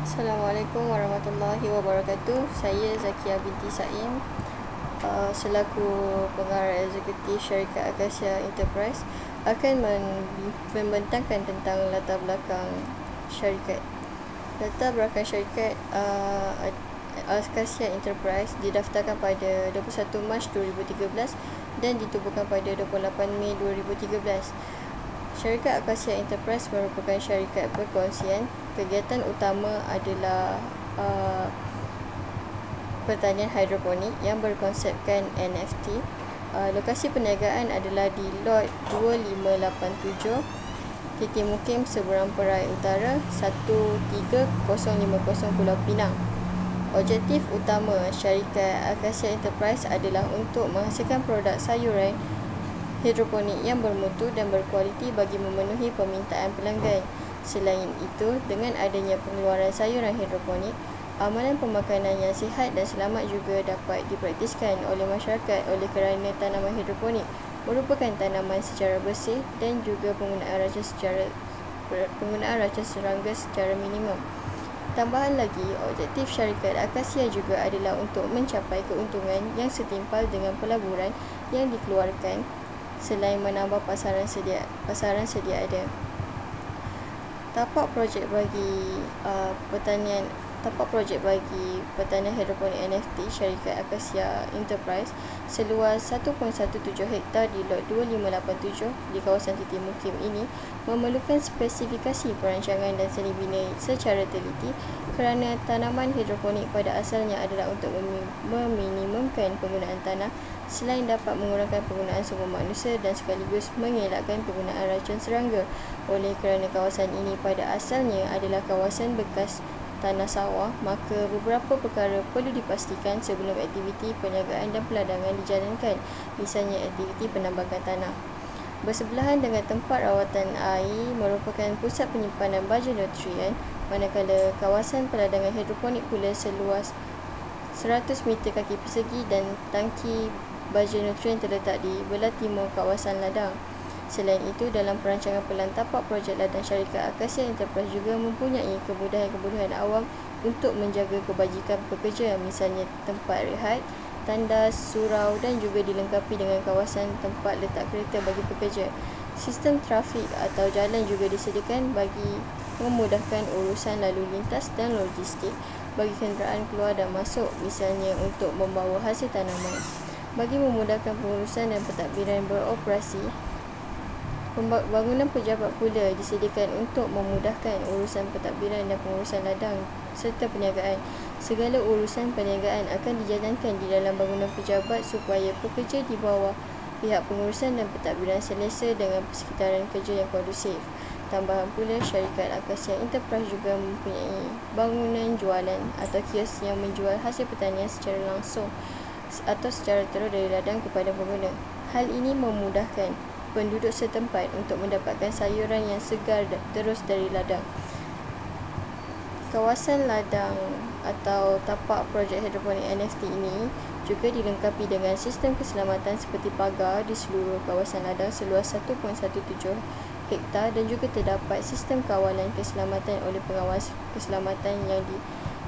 Assalamualaikum warahmatullahi wabarakatuh. Saya Zakia binti Saim, selaku pengarah eksekutif syarikat Akasia Enterprise akan membentangkan tentang latar belakang syarikat. Latar belakang syarikat Akasia Enterprise didaftarkan pada 21 Mac 2013 dan ditubuhkan pada 28 Mei 2013. Syarikat Akasia Enterprise merupakan syarikat perkongsian. Kegiatan utama adalah pertanian hidroponik yang berkonsepkan NFT. Lokasi perniagaan adalah di lot 2587, titik mukim Seberang Perai Utara 13050 Pulau Pinang. Objektif utama syarikat Akasia Enterprise adalah untuk menghasilkan produk sayuran hidroponik yang bermutu dan berkualiti bagi memenuhi permintaan pelanggan. Selain itu, dengan adanya pengeluaran sayuran hidroponik, amalan pemakanan yang sihat dan selamat juga dapat dipraktiskan oleh masyarakat oleh kerana tanaman hidroponik merupakan tanaman secara bersih dan juga penggunaan racun serangga secara minimum. Tambahan lagi, objektif syarikat Akasia juga adalah untuk mencapai keuntungan yang setimpal dengan pelaburan yang dikeluarkan selain menambah pasaran sedia ada. Tapak projek bagi pertanian hidroponik NFT syarikat Akasia Enterprise seluas 1.17 hektar di lot 2587 di kawasan titik mukim ini memerlukan spesifikasi perancangan dan seni bina secara teliti kerana tanaman hidroponik pada asalnya adalah untuk meminimumkan penggunaan tanah selain dapat mengurangkan penggunaan sumber manusia dan sekaligus mengelakkan penggunaan racun serangga. Oleh kerana kawasan ini pada asalnya adalah kawasan bekas tanah sawah, maka beberapa perkara perlu dipastikan sebelum aktiviti perniagaan dan peladangan dijalankan, misalnya aktiviti penambangan tanah. Bersebelahan dengan tempat rawatan air merupakan pusat penyimpanan baja nutrien, manakala kawasan peladangan hidroponik pula seluas 100 meter kaki persegi dan tangki baja nutrien terletak di belah timur kawasan ladang. Selain itu, dalam perancangan pelan tapak projek ladang syarikat Akasia Enterprise juga mempunyai kemudahan-kemudahan awam untuk menjaga kebajikan pekerja, misalnya tempat rehat, tandas, surau dan juga dilengkapi dengan kawasan tempat letak kereta bagi pekerja. Sistem trafik atau jalan juga disediakan bagi memudahkan urusan lalu lintas dan logistik bagi kenderaan keluar dan masuk, misalnya untuk membawa hasil tanaman. Bagi memudahkan pengurusan dan pentadbiran beroperasi, bangunan pejabat pula disediakan untuk memudahkan urusan pentadbiran dan pengurusan ladang serta perniagaan. Segala urusan perniagaan akan dijalankan di dalam bangunan pejabat supaya pekerja di bawah pihak pengurusan dan pentadbiran selesa dengan persekitaran kerja yang kondusif. Tambahan pula, syarikat Akasia Enterprise juga mempunyai bangunan jualan atau kios yang menjual hasil pertanian secara langsung atau secara terus dari ladang kepada pengguna. Hal ini memudahkan penduduk setempat untuk mendapatkan sayuran yang segar terus dari ladang. Kawasan ladang atau tapak projek hidroponik NFT ini juga dilengkapi dengan sistem keselamatan seperti pagar di seluruh kawasan ladang seluas 1.17 hektar dan juga terdapat sistem kawalan keselamatan oleh pengawas keselamatan yang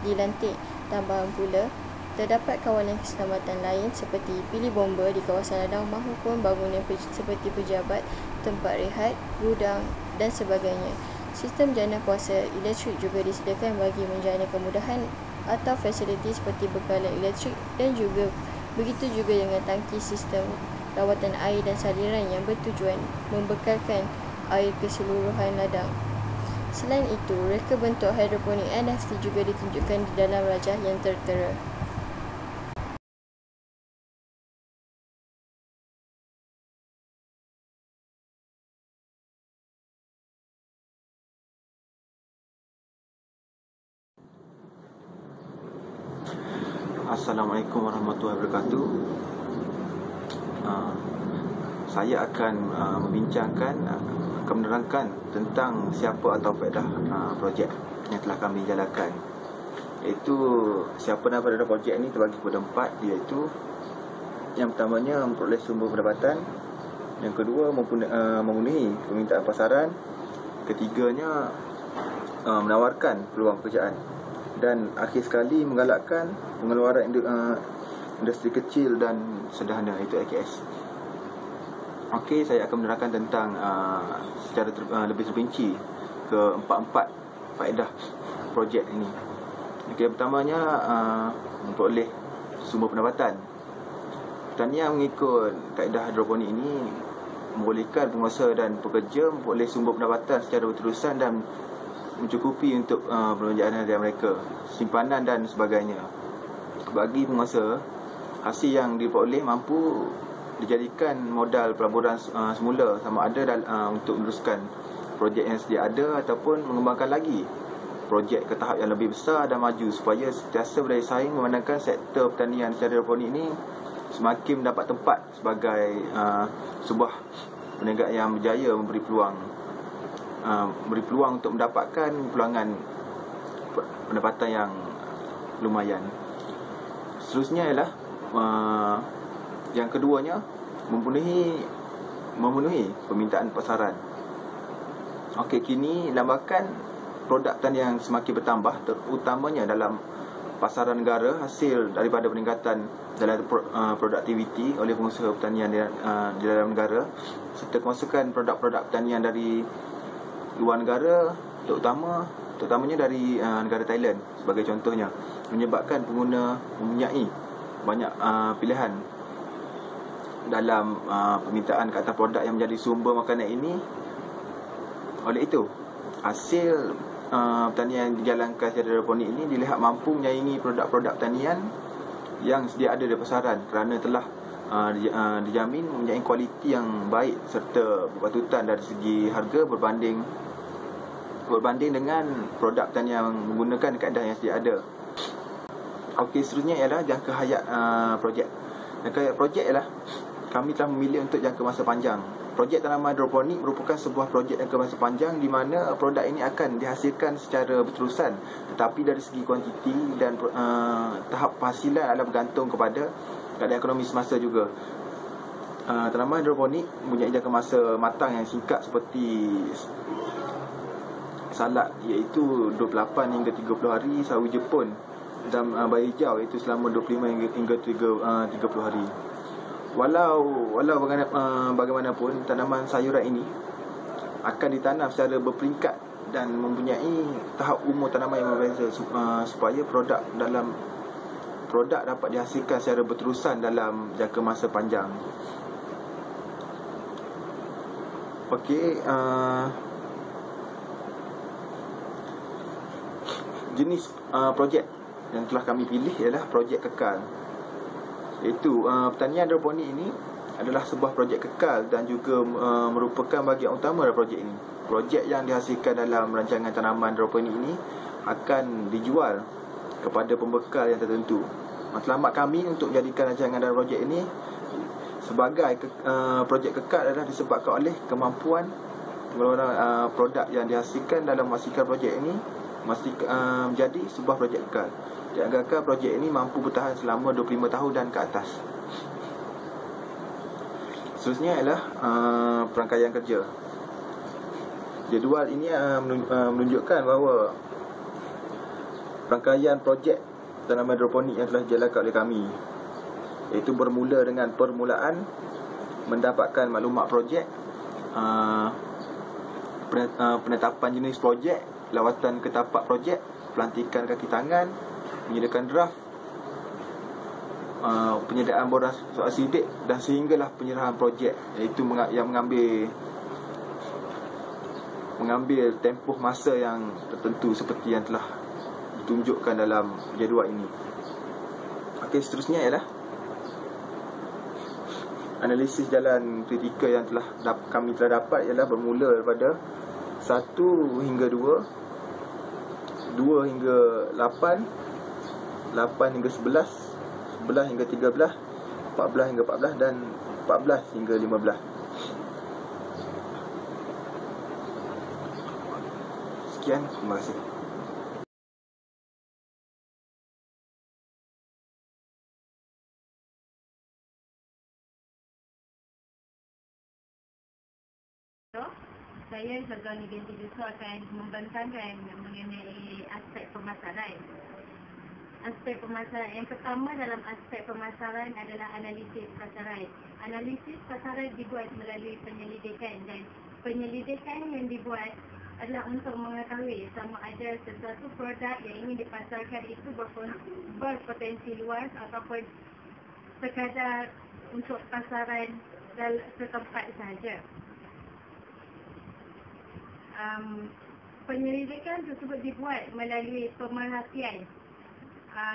dilantik. Tambahan pula, terdapat kawalan keselamatan lain seperti pilih bomba di kawasan ladang maupun bangunan seperti pejabat, tempat rehat, gudang dan sebagainya. Sistem jana kuasa elektrik juga disediakan bagi menjana kemudahan atau fasiliti seperti bekalan elektrik dan juga begitu juga dengan tangki sistem rawatan air dan saliran yang bertujuan membekalkan air keseluruhan ladang. Selain itu, reka bentuk hidroponik NFT juga ditunjukkan di dalam rajah yang tertera. Assalamualaikum warahmatullahi wabarakatuh. Saya akan akan menerangkan tentang siapa atau faedah projek yang telah kami jalankan. Iaitu siapa dan faedah projek ini terbagi kepada 4, iaitu yang pertamanya memperoleh sumber pendapatan, yang kedua memenuhi permintaan pasaran, ketiganya menawarkan peluang pekerjaan. dan akhir sekali menggalakkan pengeluaran industri kecil dan sederhana, iaitu AKS. Okey, saya akan menerangkan tentang secara lebih terperinci ke empat faedah projek ini. Okey, yang pertamanya memperoleh sumber pendapatan. Pertanian mengikut kaedah hidroponik ini membolehkan pengusaha dan pekerja memperoleh sumber pendapatan secara berterusan dan mencukupi untuk perbelanjaan harian mereka, simpanan dan sebagainya. Bagi pengusaha, hasil yang diperoleh mampu dijadikan modal pelaburan semula, sama ada untuk meneruskan projek yang sedia ada ataupun mengembangkan lagi projek ke tahap yang lebih besar dan maju, supaya sentiasa berdaya saing, memandangkan sektor pertanian secara hidroponik ini semakin mendapat tempat sebagai sebuah perniagaan yang berjaya, memberi peluang untuk mendapatkan pulangan pendapatan yang lumayan. Seterusnya ialah yang keduanya, memenuhi permintaan pasaran. Okey, kini lambakan produk pertanian semakin bertambah, terutamanya dalam pasaran negara, hasil daripada peningkatan dalam produktiviti oleh pengusaha pertanian di dalam negara, serta kemasukan produk-produk pertanian dari luar negara, terutamanya dari negara Thailand sebagai contohnya, menyebabkan pengguna mempunyai banyak pilihan dalam permintaan ke atas produk yang menjadi sumber makanan ini. Oleh itu, hasil pertanian yang dijalankan secara hidroponik ini dilihat mampu menyaingi produk-produk pertanian yang sedia ada di pasaran, kerana telah dijamin mempunyai kualiti yang baik serta berpatutan dari segi harga berbanding dengan produk pertanian yang menggunakan kaedah yang sedia ada. Okey, seterusnya ialah jangka hayat projek. Jangka hayat projek ialah kami telah memilih untuk jangka masa panjang. Projek tanaman hidroponik merupakan sebuah projek jangka masa panjang di mana produk ini akan dihasilkan secara berterusan, tetapi dari segi kuantiti dan tahap penghasilan adalah bergantung kepada keadaan ekonomi semasa juga. Tanaman hidroponik mempunyai jangka masa matang yang singkat seperti salak, iaitu 28 hingga 30 hari, sawi Jepun dan bayi hijau iaitu selama 25 hingga 30 hari. Walau bagaimanapun, tanaman sayuran ini akan ditanam secara berperingkat dan mempunyai tahap umur tanaman yang berbeza, supaya produk dapat dihasilkan secara berterusan dalam jangka masa panjang. Okey, jenis projek yang telah kami pilih ialah projek kekal. Iaitu pertanian hidroponik ini adalah sebuah projek kekal dan juga merupakan bahagian utama dari projek ini. Projek yang dihasilkan dalam rancangan tanaman hidroponik ini akan dijual kepada pembekal yang tertentu. Matlamat kami untuk menjadikan rancangan dalam projek ini sebagai projek kekal adalah disebabkan oleh kemampuan pengeluaran produk yang dihasilkan dalam memastikan projek ini menjadi sebuah projek kekal. Dianggarkan projek ini mampu bertahan selama 25 tahun dan ke atas. Seterusnya ialah perangkaian kerja. Jadual ini menunjukkan bahawa rangkaian projek tanaman hidroponik yang telah dijalankan oleh kami, iaitu bermula dengan permulaan mendapatkan maklumat projek, penetapan jenis projek, lawatan ke tapak projek, pelantikan kaki tangan, menyediakan draft, penyediaan borang soal sidik, dan sehinggalah penyerahan projek, iaitu yang mengambil tempoh masa yang tertentu seperti yang telah ditunjukkan dalam jadual ini. Okey, seterusnya ialah analisis jalan kritikal yang kami telah dapat ialah bermula daripada 1 hingga 2, 2 hingga 8, 8 hingga 11, 11 hingga 13, 14 hingga 14 dan 14 hingga 15. Sekian, terima kasih. Saya saya Sargani binti Yusuf akan membentangkan mengenai aspek pemasaran. Aspek pemasaran yang pertama dalam aspek pemasaran adalah analisis pasaran. Analisis pasaran dibuat melalui penyelidikan, dan penyelidikan yang dibuat adalah untuk mengetahui sama ada sesuatu produk yang ingin dipasarkan itu berpotensi luas ataupun sekadar untuk pasaran setempat sahaja. Penyelidikan tersebut dibuat melalui pemerhatian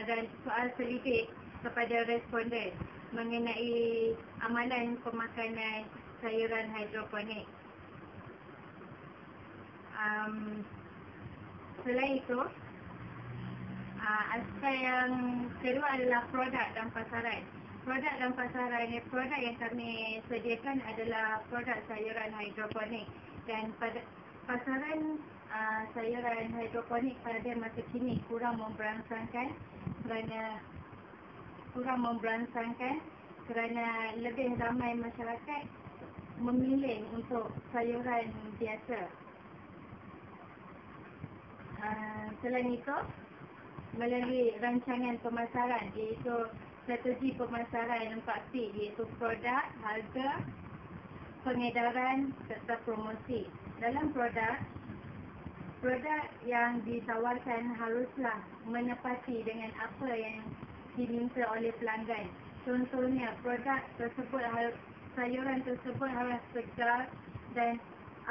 dan soal selidik kepada responden mengenai amalan pemakanan sayuran hidroponik. Selain itu, aspek yang kedua adalah produk dan pasaran. Produk dan pasaran, produk yang kami sediakan adalah produk sayuran hidroponik, dan pada pasaran sayuran hidroponik pada masa kini kurang memberangsangkan kerana lebih ramai masyarakat memilih untuk sayuran biasa. Selain itu, melalui rancangan pemasaran, iaitu strategi pemasaran 4P, iaitu produk, harga, pengedaran serta promosi. Dalam produk yang ditawarkan haruslah menepati dengan apa yang diminta oleh pelanggan. Contohnya, produk tersebut, sayuran tersebut harus segar, dan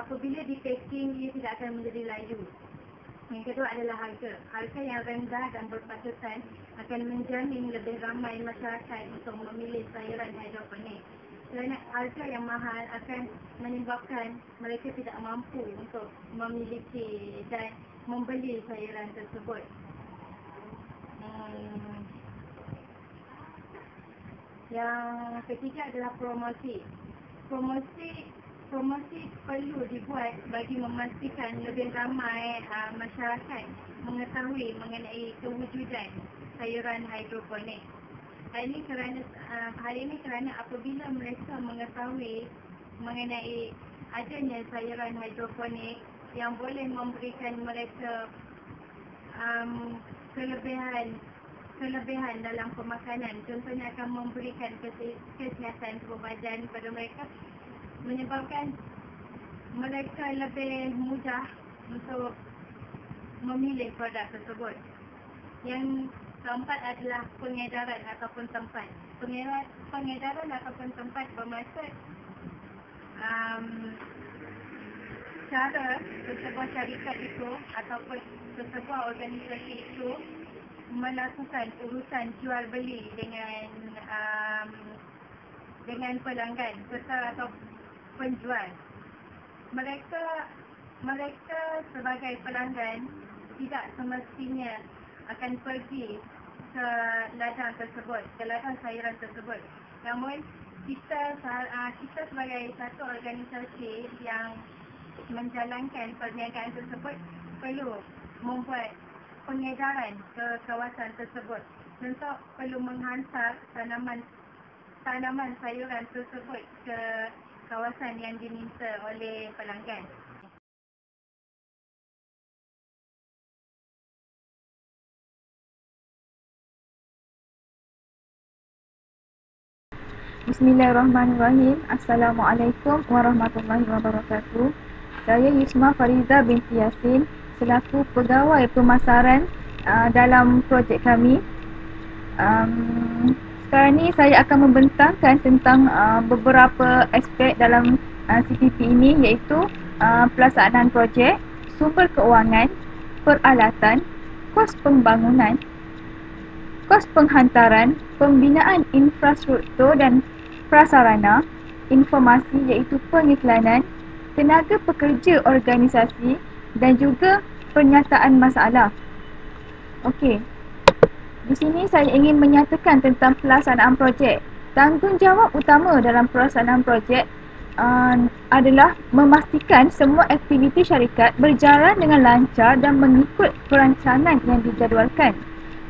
apabila di-packing ia tidak akan menjadi layu. Yang kedua adalah harga. Harga yang rendah dan berpatutan akan menjamin lebih ramai masyarakat untuk memilih sayuran hidroponik. Kerana harga yang mahal akan menyebabkan mereka tidak mampu untuk memiliki dan membeli sayuran tersebut. Yang ketiga adalah promosi. Promosi perlu dibuat bagi memastikan lebih ramai masyarakat mengetahui mengenai kewujudan sayuran hidroponik. Hal ini kerana apabila mereka mengetahui mengenai adanya sayuran hidroponik yang boleh memberikan mereka kelebihan dalam pemakanan, contohnya akan memberikan kesihatan tubuh badan kepada mereka, menyebabkan mereka lebih mudah untuk memilih produk tersebut. Yang keempat adalah pengedaran ataupun tempat. Pengedaran ataupun tempat bermaksud cara sesebuah syarikat itu ataupun sesebuah organisasi itu melakukan urusan jual beli dengan pelanggan serta atau penjual. Mereka sebagai pelanggan tidak semestinya akan pergi ke ladang tersebut, ke ladang sayuran tersebut. Namun kita sebagai satu organisasi yang menjalankan perniagaan tersebut perlu membuat pengedaran ke kawasan tersebut. Contoh, perlu menghantar tanaman sayuran tersebut ke kawasan yang diminta oleh pelanggan. Bismillahirrahmanirrahim. Assalamualaikum warahmatullahi wabarakatuh. Saya Yusma Fariza binti Yasin selaku pegawai pemasaran dalam projek kami. Sekarang ni saya akan membentangkan tentang beberapa aspek dalam CPP ini, iaitu pelaksanaan projek, sumber keuangan, peralatan, kos pembangunan, kos penghantaran, pembinaan infrastruktur dan prasarana, informasi iaitu pengiklanan, tenaga pekerja organisasi dan juga pernyataan masalah. Okey. Di sini saya ingin menyatakan tentang pelaksanaan projek. Tanggungjawab utama dalam pelaksanaan projek adalah memastikan semua aktiviti syarikat berjalan dengan lancar dan mengikut perancangan yang dijadualkan.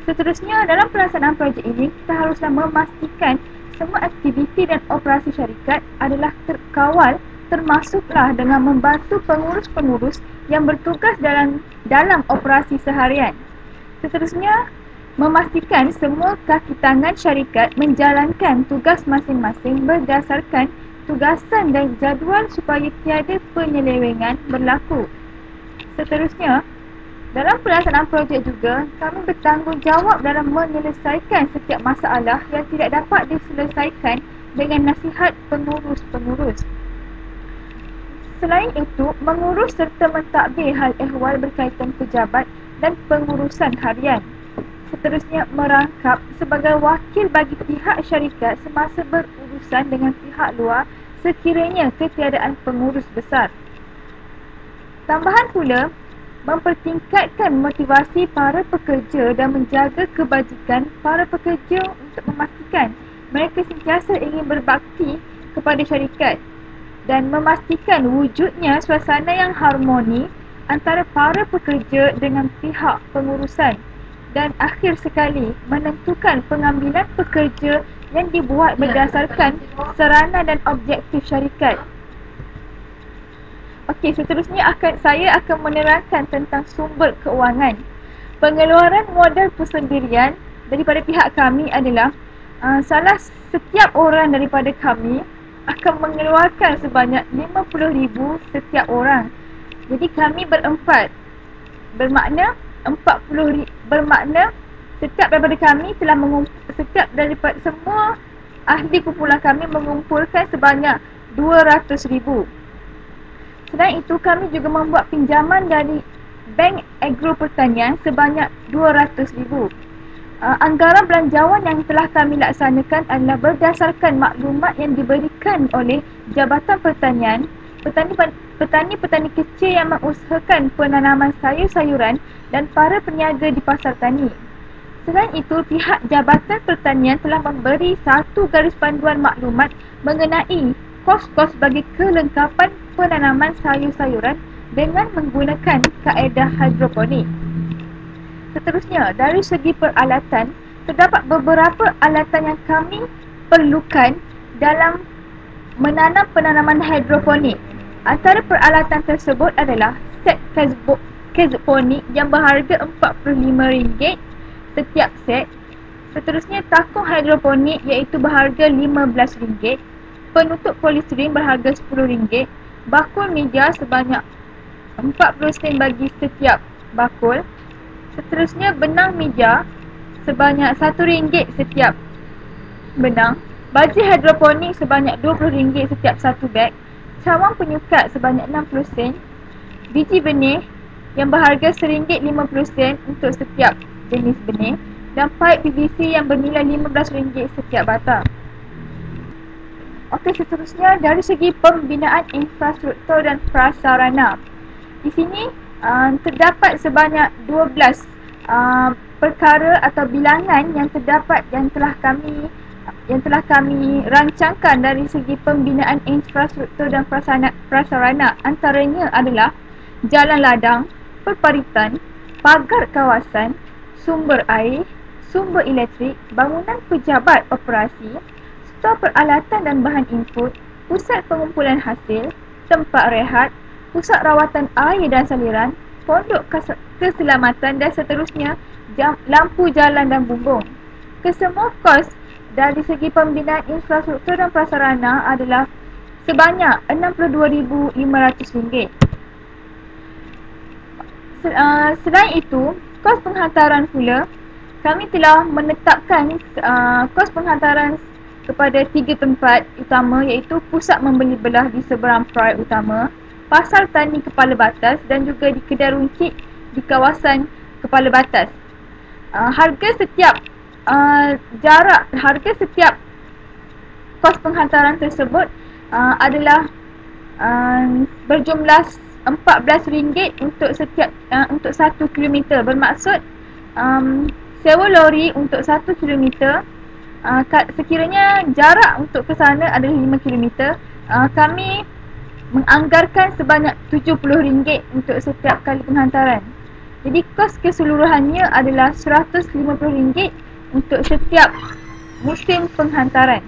Seterusnya, dalam pelaksanaan projek ini, kita haruslah memastikan semua aktiviti dan operasi syarikat adalah terkawal termasuklah dengan membantu pengurus-pengurus yang bertugas dalam operasi seharian. Seterusnya, memastikan semua kaki tangan syarikat menjalankan tugas masing-masing berdasarkan tugasan dan jadual supaya tiada penyelewengan berlaku. Seterusnya, dalam pelaksanaan projek juga, kami bertanggungjawab dalam menyelesaikan setiap masalah yang tidak dapat diselesaikan dengan nasihat pengurus-pengurus. Selain itu, mengurus serta mentadbir hal ehwal berkaitan pejabat dan pengurusan harian. Seterusnya, merangkap sebagai wakil bagi pihak syarikat semasa berurusan dengan pihak luar sekiranya ketiadaan pengurus besar. Tambahan pula, mempertingkatkan motivasi para pekerja dan menjaga kebajikan para pekerja untuk memastikan mereka sentiasa ingin berbakti kepada syarikat dan memastikan wujudnya suasana yang harmoni antara para pekerja dengan pihak pengurusan, dan akhir sekali menentukan pengambilan pekerja yang dibuat berdasarkan sarana dan objektif syarikat. Okey, seterusnya saya akan menerangkan tentang sumber keuangan. Pengeluaran modal persendirian daripada pihak kami adalah setiap orang daripada kami akan mengeluarkan sebanyak RM50,000 setiap orang. Jadi kami berempat, bermakna setiap daripada kami telah setiap daripada semua ahli kumpulan kami mengumpulkan sebanyak RM200,000. Selain itu, kami juga membuat pinjaman dari Bank Agro Pertanian sebanyak RM200,000. Anggaran belanjawan yang telah kami laksanakan adalah berdasarkan maklumat yang diberikan oleh Jabatan Pertanian, petani-petani kecil yang mengusahakan penanaman sayur-sayuran dan para peniaga di pasar tani. Selain itu, pihak Jabatan Pertanian telah memberi satu garis panduan maklumat mengenai kos-kos bagi kelengkapan penanaman sayur-sayuran dengan menggunakan kaedah hidroponik. Seterusnya, dari segi peralatan, terdapat beberapa alatan yang kami perlukan dalam menanam penanaman hidroponik. Antara peralatan tersebut adalah set kezponik yang berharga RM45 setiap set. Seterusnya, takung hidroponik iaitu berharga RM15. Penutup polistiren berharga RM10, bakul meja sebanyak 40 sen bagi setiap bakul. Seterusnya, benang meja sebanyak RM1 setiap benang, baja hidroponik sebanyak RM20 setiap satu beg, cawang penyukat sebanyak 60 sen, biji benih yang berharga RM1.50 untuk setiap jenis benih, dan paip PVC yang bernilai RM15 setiap batang. Okey, seterusnya dari segi pembinaan infrastruktur dan prasarana. Di sini terdapat sebanyak 12 perkara atau bilangan yang telah kami rancangkan dari segi pembinaan infrastruktur dan prasarana. Antaranya adalah jalan ladang, perparitan, pagar kawasan, sumber air, sumber elektrik, bangunan pejabat operasi, stor peralatan dan bahan input, pusat pengumpulan hasil, tempat rehat, pusat rawatan air dan saliran, pondok keselamatan dan seterusnya, lampu jalan dan bumbung. Kesemua kos dari segi pembinaan infrastruktur dan prasarana adalah sebanyak RM62,500. Selain itu, kos penghantaran pula, kami telah menetapkan kos penghantaran kepada 3 tempat utama, iaitu pusat membeli belah di seberang proyek utama, pasar tani kepala batas dan juga di kedai runcit di kawasan kepala batas. Harga setiap kos penghantaran tersebut adalah berjumlah RM14 untuk 1 kilometer. Bermaksud sewa lori untuk 1 kilometer, sekiranya jarak untuk ke sana adalah 5 kilometer, kami menganggarkan sebanyak RM70 untuk setiap kali penghantaran. Jadi kos keseluruhannya adalah RM150 untuk setiap musim penghantaran.